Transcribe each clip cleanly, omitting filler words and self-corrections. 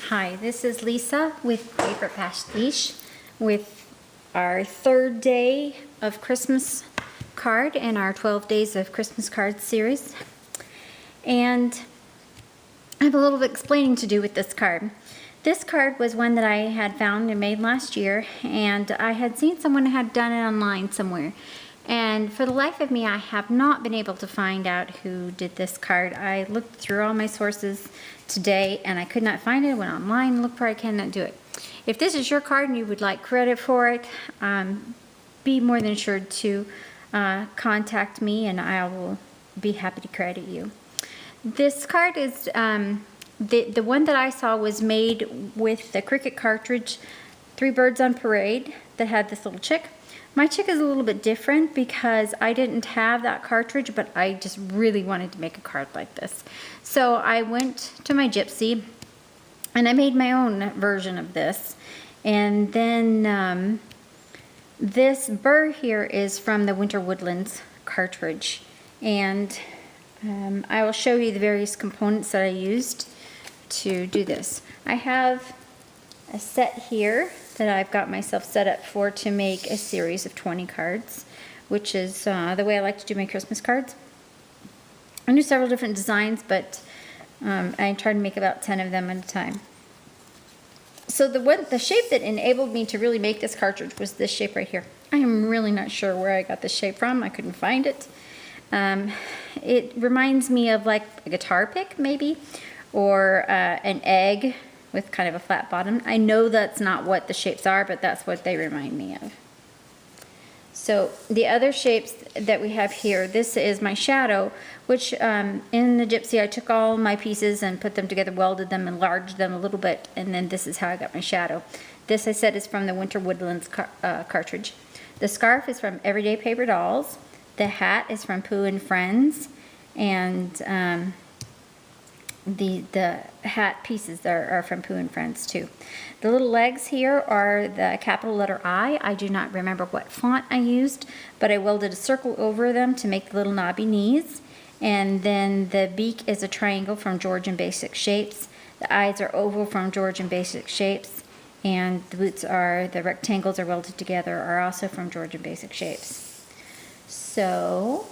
Hi, this is Lisa with Paper Pastiche with our third day of Christmas card in our 12 Days of Christmas Cards series. And I have a little bit explaining to do with this card. This card was one that I had found and made last year, and I had seen someone had done it online somewhere. And for the life of me, I have not been able to find out who did this card. I looked through all my sources today and I could not find it. I went online, looked for it, I cannot do it. If this is your card and you would like credit for it, be more than assured to contact me and I will be happy to credit you. This card is, the one that I saw was made with the Cricut cartridge, Three Birds on Parade, that had this little chick. My chick is a little bit different because I didn't have that cartridge, but I just really wanted to make a card like this. So I went to my Gypsy and I made my own version of this. And then this burr here is from the Winter Woodlands cartridge. And I will show you the various components that I used to do this. I have a set here that I've got myself set up for to make a series of 20 cards, which is the way I like to do my Christmas cards. I do several different designs, but I try to make about 10 of them at a time. So the shape that enabled me to really make this cartridge was this shape right here. I am really not sure where I got this shape from. I couldn't find it. It reminds me of like a guitar pick maybe, or an egg with kind of a flat bottom. I know that's not what the shapes are, but that's what they remind me of. So the other shapes that we have here, this is my shadow, which in the Gypsy I took all my pieces and put them together, welded them, enlarged them a little bit, and then this is how I got my shadow. This I said is from the Winter Woodlands cartridge. The scarf is from Everyday Paper Dolls. The hat is from Pooh and Friends, and the hat pieces are from Pooh and Friends too. The little legs here are the capital letter I. I do not remember what font I used, but I welded a circle over them to make the little knobby knees. And then the beak is a triangle from Georgian Basic Shapes. The eyes are oval from Georgian Basic Shapes. And the boots are, the rectangles are welded together, are also from Georgian Basic Shapes. So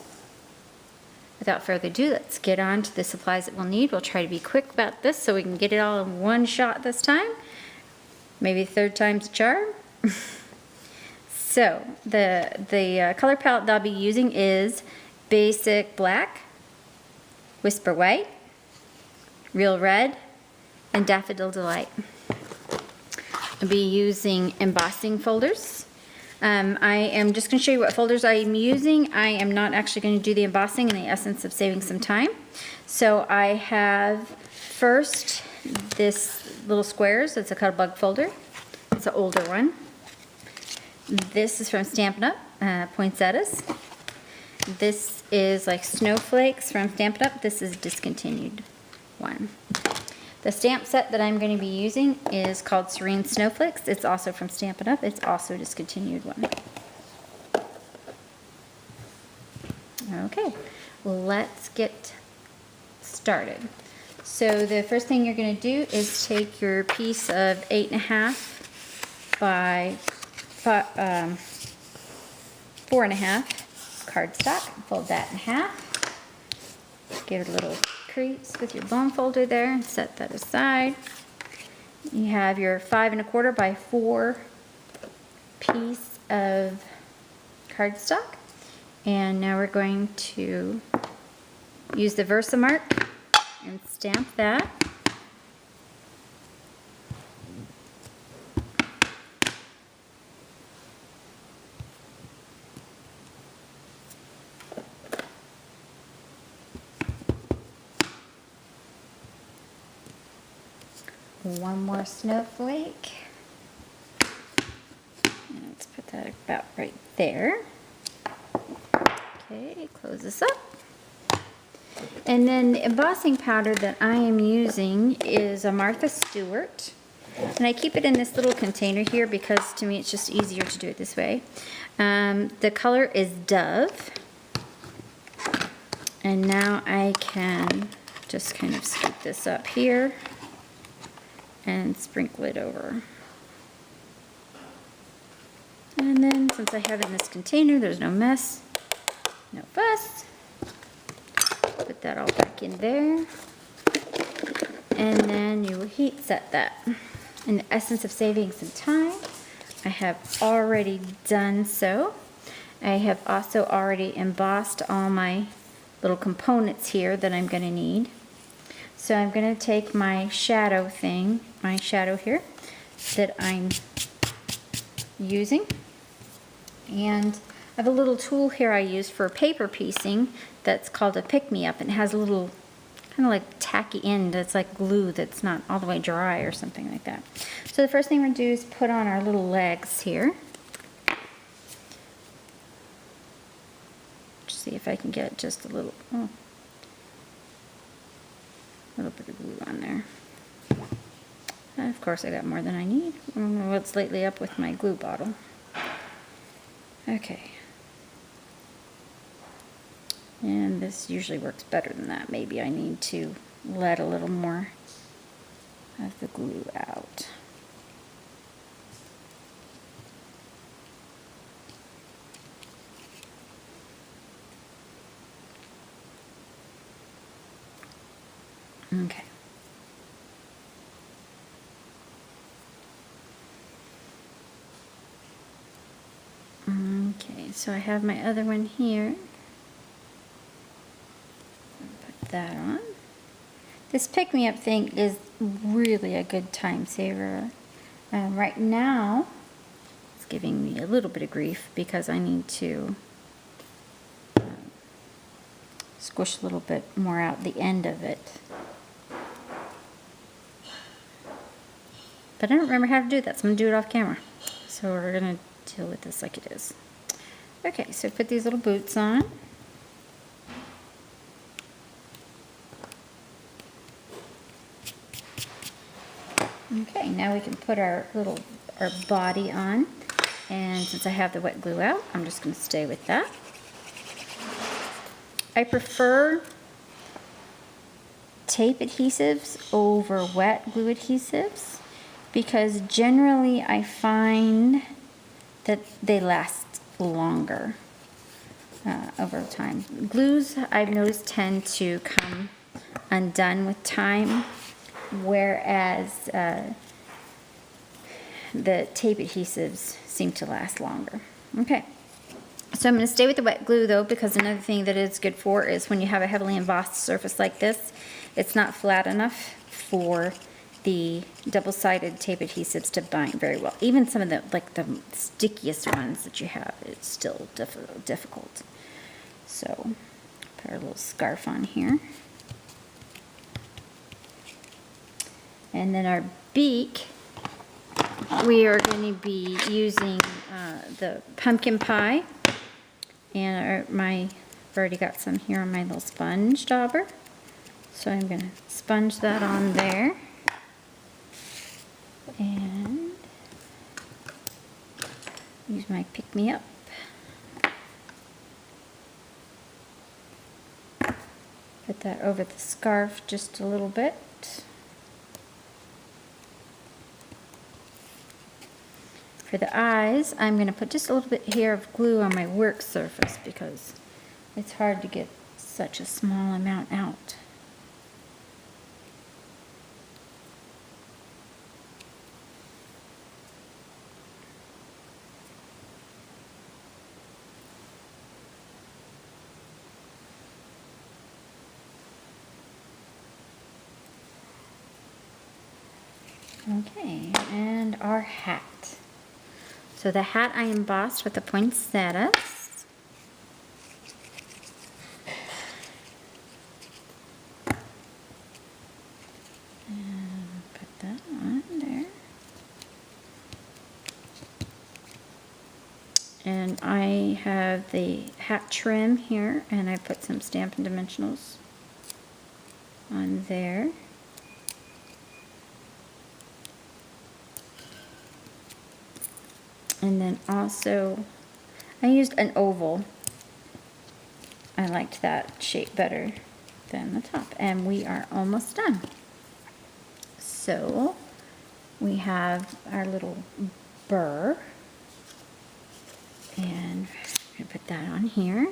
without further ado, let's get on to the supplies that we'll need. We'll try to be quick about this so we can get it all in one shot this time. Maybe third time's a charm. So the color palette that I'll be using is Basic Black, Whisper White, Real Red, and Daffodil Delight. I'll be using embossing folders. I am just going to show you what folders I am using. I am not actually going to do the embossing in the essence of saving some time. So I have first this little squares. It's a Cuttlebug folder. It's an older one. This is from Stampin' Up! Poinsettias. This is like snowflakes from Stampin' Up! This is a discontinued one. The stamp set that I'm going to be using is called Serene Snowflakes. It's also from Stampin' Up! It's also a discontinued one. Okay, let's get started. So the first thing you're going to do is take your piece of 8.5 by 4.5 cardstock, fold that in half, give it a little crease with your bone folder there and set that aside. You have your 5.25 by 4 piece of cardstock, and now we're going to use the Versamark and stamp that. One more snowflake. And let's put that about right there. Okay, close this up. And then the embossing powder that I am using is a Martha Stewart. And I keep it in this little container here because to me it's just easier to do it this way. The color is Dove. And now I can just kind of scoop this up here and sprinkle it over. And then since I have it in this container, there's no mess, no fuss. Put that all back in there. And then you will heat set that. In the essence of saving some time, I have already done so. I have also already embossed all my little components here that I'm going to need. So I'm going to take my shadow thing, my shadow here that I'm using. And I have a little tool here I use for paper piecing that's called a pick-me-up, and it has a little kind of like tacky end that's like glue that's not all the way dry or something like that. So the first thing we're going to do is put on our little legs here. See if I can get just a little, little bit of glue on there. And of course I got more than I need. I don't know what's lately up with my glue bottle. Okay. And this usually works better than that. Maybe I need to let a little more of the glue out. Okay. Okay, so I have my other one here. Put that on. This pick-me-up thing is really a good time saver. Right now, it's giving me a little bit of grief because I need to squish a little bit more out the end of it. But I don't remember how to do that, so I'm going to do it off camera. So we're going to deal with this like it is. Okay, so put these little boots on. Okay, now we can put our body on. And since I have the wet glue out, I'm just going to stay with that. I prefer tape adhesives over wet glue adhesives because generally I find that they last longer over time. Glues, I've noticed, tend to come undone with time, whereas the tape adhesives seem to last longer. Okay. So I'm going to stay with the wet glue though, because another thing that it's good for is when you have a heavily embossed surface like this, it's not flat enough for the double-sided tape adhesives to bind very well. Even some of the stickiest ones that you have, it's still difficult. So put our little scarf on here. And then our beak, we are going to be using the pumpkin pie. And I've already got some here on my little sponge dauber. So I'm going to sponge that on there. And use my pick-me-up. Put that over the scarf just a little bit. For the eyes, I'm going to put just a little bit here of glue on my work surface because it's hard to get such a small amount out. Okay, and our hat. So the hat I embossed with the poinsettias. And put that on there. And I have the hat trim here, and I put some Stampin' Dimensionals on there. And then also, I used an oval. I liked that shape better than the top. And we are almost done. So, we have our little burr. And I'm going to put that on here.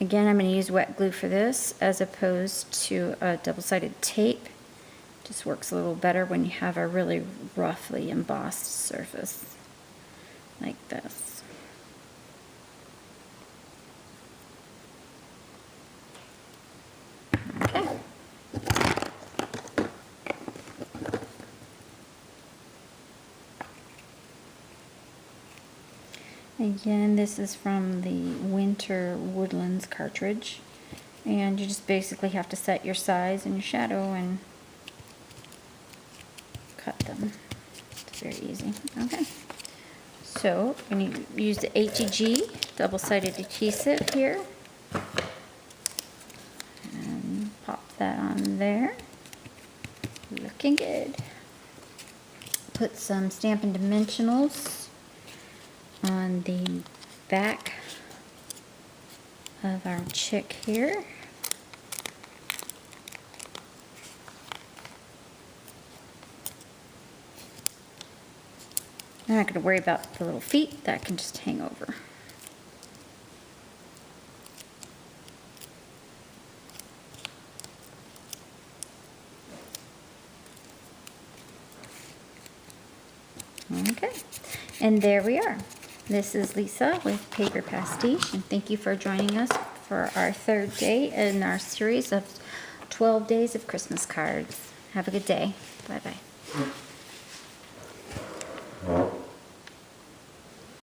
Again, I'm going to use wet glue for this as opposed to a double-sided tape. Just works a little better when you have a really roughly embossed surface like this. Okay. Again, this is from the Winter Woodlands cartridge, and you just basically have to set your size and your shadow and cut them. It's very easy. Okay. So I'm going to use the HEG double-sided adhesive here and pop that on there. Looking good. Put some Stampin' Dimensionals on the back of our chick here. I'm not going to worry about the little feet, that can just hang over. Okay, and there we are. This is Lisa with Paper Pastiche, and thank you for joining us for our third day in our series of 12 days of Christmas cards. Have a good day. Bye-bye.